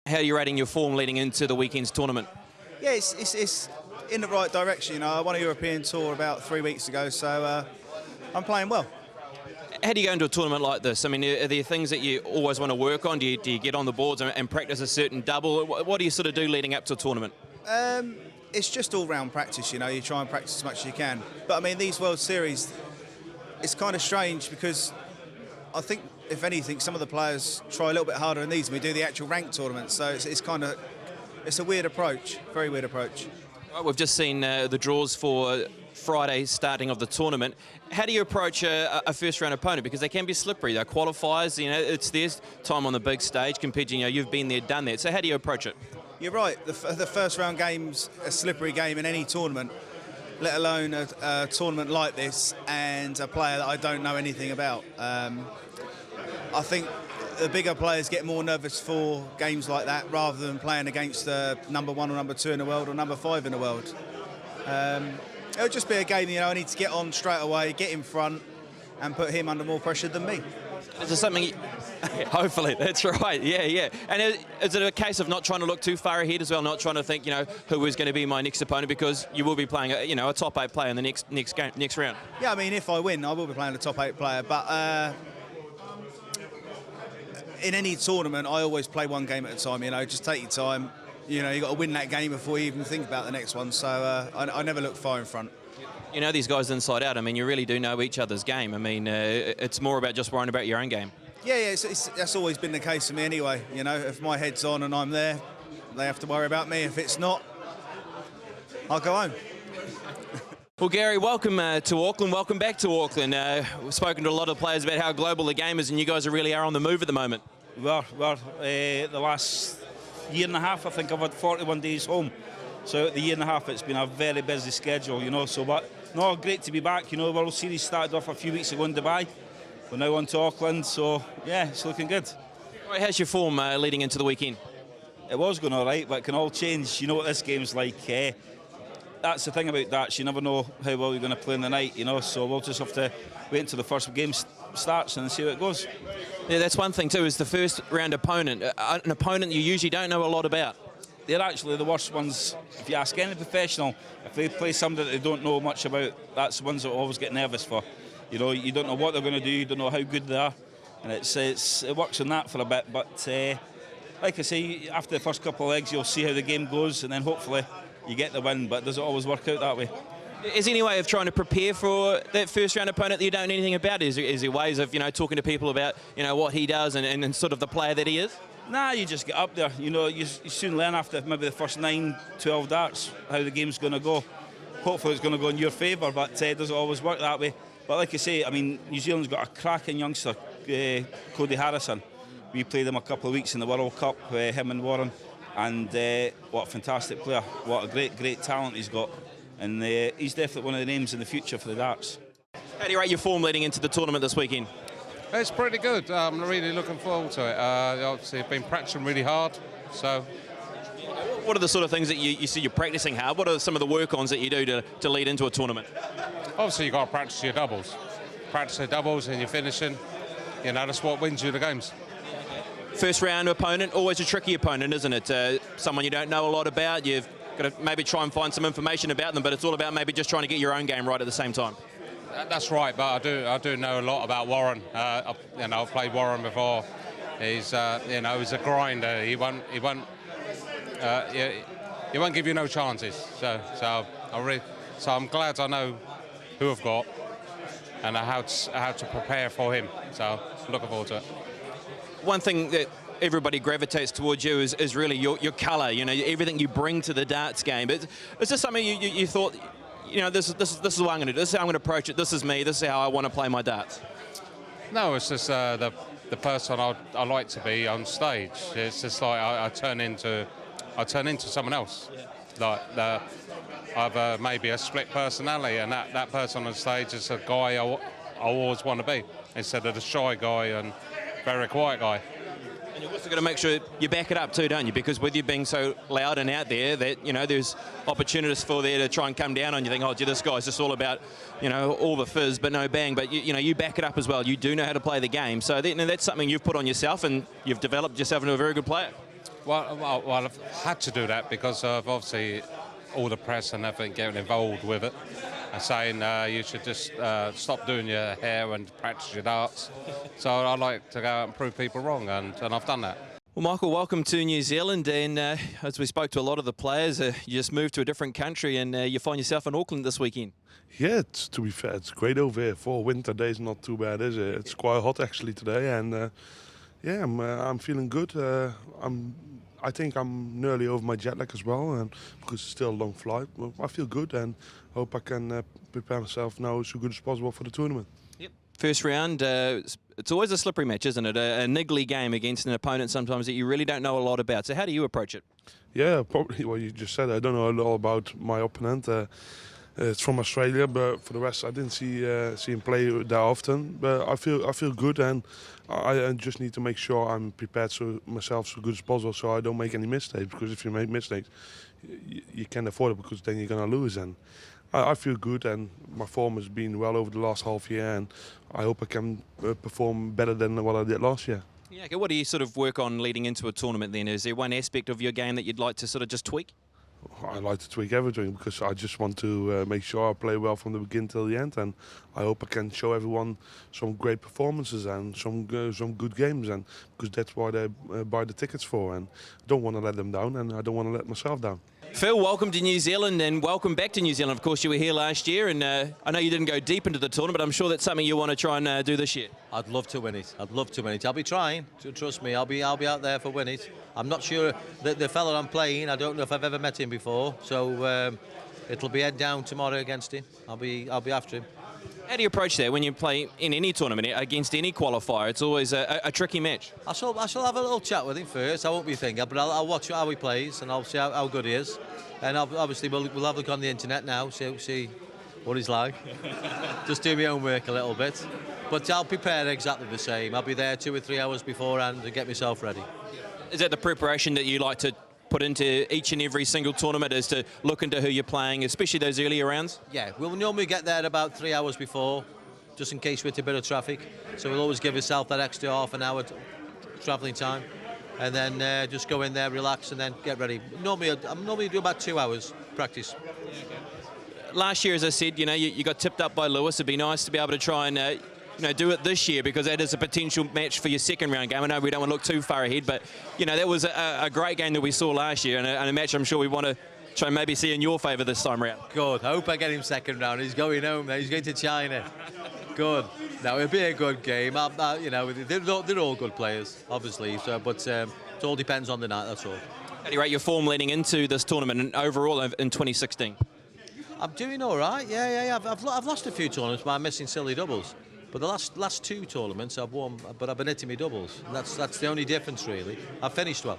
How are you rating your form leading into the weekend's tournament? Yeah, it's in the right direction. You know, I won a European tour about 3 weeks ago, so I'm playing well. How do you go into a tournament like this? I mean, are there things that you always want to work on? Do you get on the boards and practice a certain double? What do you sort of do leading up to a tournament? It's just all-round practice, you know. You try and practice as much as you can. But, I mean, these World Series, it's kind of strange because I think, if anything, some of the players try a little bit harder than these. We do the actual ranked tournaments, so it's a weird approach, very weird approach. Right, we've just seen the draws for Friday's starting of the tournament. How do you approach a first-round opponent? Because they can be slippery. They're qualifiers. You know, it's their time on the big stage compared to, you've been there, done that. So how do you approach it? You're right. The first-round game's a slippery game in any tournament, let alone a tournament like this and a player that I don't know anything about. I think the bigger players get more nervous for games like that rather than playing against number 1 or number 2 in the world or number 5 in the world. It'll just be a game, I need to get on straight away, get in front and put him under more pressure than me. Is there something... Hopefully, that's right, yeah. And is it a case of not trying to look too far ahead as well, not trying to think, who is going to be my next opponent, because you will be playing, a top 8 player in the next round? Yeah, I mean, if I win, I will be playing a top 8 player, but in any tournament, I always play one game at a time, just take your time. You got to win that game before you even think about the next one, so I never look far in front. You know these guys inside out. I mean, you really do know each other's game. I mean, it's more about just worrying about your own game. Yeah, that's always been the case for me anyway. If my head's on and I'm there, they have to worry about me. If it's not, I'll go home. Well, Gary, welcome to Auckland. Welcome back to Auckland. We've spoken to a lot of players about how global the game is, and you guys really are on the move at the moment. Well, the last year and a half, I think I've had 41 days home. So the year and a half, it's been a very busy schedule, but great to be back. World Series started off a few weeks ago in Dubai. We're now on to Auckland, so yeah, it's looking good. Right, how's your form leading into the weekend? It was going all right, but it can all change. You know what this game's like. That's the thing about darts. You never know how well you're going to play in the night, so we'll just have to wait until the first game starts and see how it goes. Yeah, that's one thing too, is the first round opponent, an opponent you usually don't know a lot about. They're actually the worst ones. If you ask any professional, if they play somebody that they don't know much about, that's the ones that always get nervous for. You don't know what they're going to do, you don't know how good they are, and it works on that for a bit. But like I say, after the first couple of legs, you'll see how the game goes, and then hopefully you get the win. But does it always work out that way? Is there any way of trying to prepare for that first round opponent that you don't know anything about? Is there ways of talking to people about what he does and sort of the player that he is? Nah, you just get up there. You soon learn after maybe the first 9, 12 darts how the game's going to go. Hopefully it's going to go in your favour, but does it always work that way? But like I say, I mean, New Zealand's got a cracking youngster, Cody Harrison. We played him a couple of weeks in the World Cup, him and Warren, and what a fantastic player. What a great talent he's got. And he's definitely one of the names in the future for the darts. How do you rate your form leading into the tournament this weekend? It's pretty good. I'm really looking forward to it. Obviously, I've been practicing really hard, so... What are the sort of things that you see you're practicing hard? What are some of the work-ons that you do to lead into a tournament? Obviously, you've got to practice your doubles. Practice your doubles and your finishing. That's what wins you the games. First round opponent, always a tricky opponent, isn't it? Someone you don't know a lot about. You've got to maybe try and find some information about them, but it's all about maybe just trying to get your own game right at the same time. That's right, but I do know a lot about Warren. I've played Warren before. He's he's a grinder. He won't give you no chances. So I'm glad I know who I've got and how to prepare for him. So I'm looking forward to it. One thing that everybody gravitates towards you is really your colour. Everything you bring to the darts game. But is this something you thought? This is what I'm going to do. This is how I'm going to approach it. This is me. This is how I want to play my darts. No, it's just the person I like to be on stage. It's just like I turn into someone else. Yeah. Like I've maybe a split personality, and that person on stage is a guy I always want to be, instead of the shy guy and very quiet guy. And you've also got to make sure you back it up too, don't you? Because with you being so loud and out there, that there's opportunities for there to try and come down on you. Think, oh, gee, this guy's just all about all the fizz but no bang. But you back it up as well. You do know how to play the game. So that's something you've put on yourself, and you've developed yourself into a very good player. Well, I've had to do that because of obviously all the press and everything getting involved with it, and saying you should just stop doing your hair and practice your darts. So I like to go out and prove people wrong, and I've done that. Well, Michael, welcome to New Zealand, and as we spoke to a lot of the players, you just moved to a different country, and you find yourself in Auckland this weekend. Yeah, to be fair, it's great over here. For winter days, not too bad, is it? It's quite hot actually today, and yeah, I'm feeling good. I think I'm nearly over my jet lag as well, and because it's still a long flight. Well, I feel good, and hope I can prepare myself now as good as possible for the tournament. Yep. First round, it's always a slippery match, isn't it? A niggly game against an opponent sometimes that you really don't know a lot about. So how do you approach it? Yeah, probably what you just said. I don't know a lot about my opponent. It's from Australia, but for the rest, I didn't see him play that often. But I feel good, and I just need to make sure I'm prepared myself so good as possible, so I don't make any mistakes. Because if you make mistakes, you can't afford it, because then you're gonna lose. And I feel good, and my form has been well over the last half year, and I hope I can perform better than what I did last year. Yeah. Okay. What do you sort of work on leading into a tournament then? Is there one aspect of your game that you'd like to sort of just tweak? I like to tweak everything, because I just want to make sure I play well from the beginning till the end, and I hope I can show everyone some great performances and some good games, and because that's why they buy the tickets for, and I don't want to let them down, and I don't want to let myself down. Phil, welcome to New Zealand, and welcome back to New Zealand. Of course, you were here last year, and I know you didn't go deep into the tournament, but I'm sure that's something you want to try and do this year. I'd love to win it. I'd love to win it. I'll be trying. Trust me, I'll be out there for win it. I'm not sure that the fella I'm playing, I don't know if I've ever met him before, so it'll be head down tomorrow against him. I'll be after him. How do you approach that when you play in any tournament against any qualifier? It's always a tricky match. I shall have a little chat with him first. I won't be thinking, but I'll watch how he plays, and I'll see how good he is. And obviously we'll have a look on the internet now, see what he's like. Just do my own work a little bit. But I'll prepare exactly the same. I'll be there 2 or 3 hours beforehand to get myself ready. Is that the preparation that you like to put into each and every single tournament, is to look into who you're playing, especially those earlier rounds? Yeah, we'll normally get there about 3 hours before, just in case we hit a bit of traffic. So we'll always give yourself that extra half an hour travelling time, and then just go in there, relax, and then get ready. I'm normally do about 2 hours practice. Last year, as I said, you got tipped up by Lewis. It'd be nice to be able to try and do it this year, because that is a potential match for your second round game. I know we don't want to look too far ahead, but that was a great game that we saw last year, and a match I'm sure we want to try and maybe see in your favour this time round. Good. I hope I get him second round. He's going home. He's going to China. Good. Now it'll be a good game. They're all good players, obviously. So, but it all depends on the night. That's all. How do you rate your form leading into this tournament and overall in 2016? I'm doing all right. Yeah. I've lost a few tournaments by missing silly doubles. But the last 2 tournaments I've won, but I've been hitting my doubles. And that's the only difference, really. I've finished well.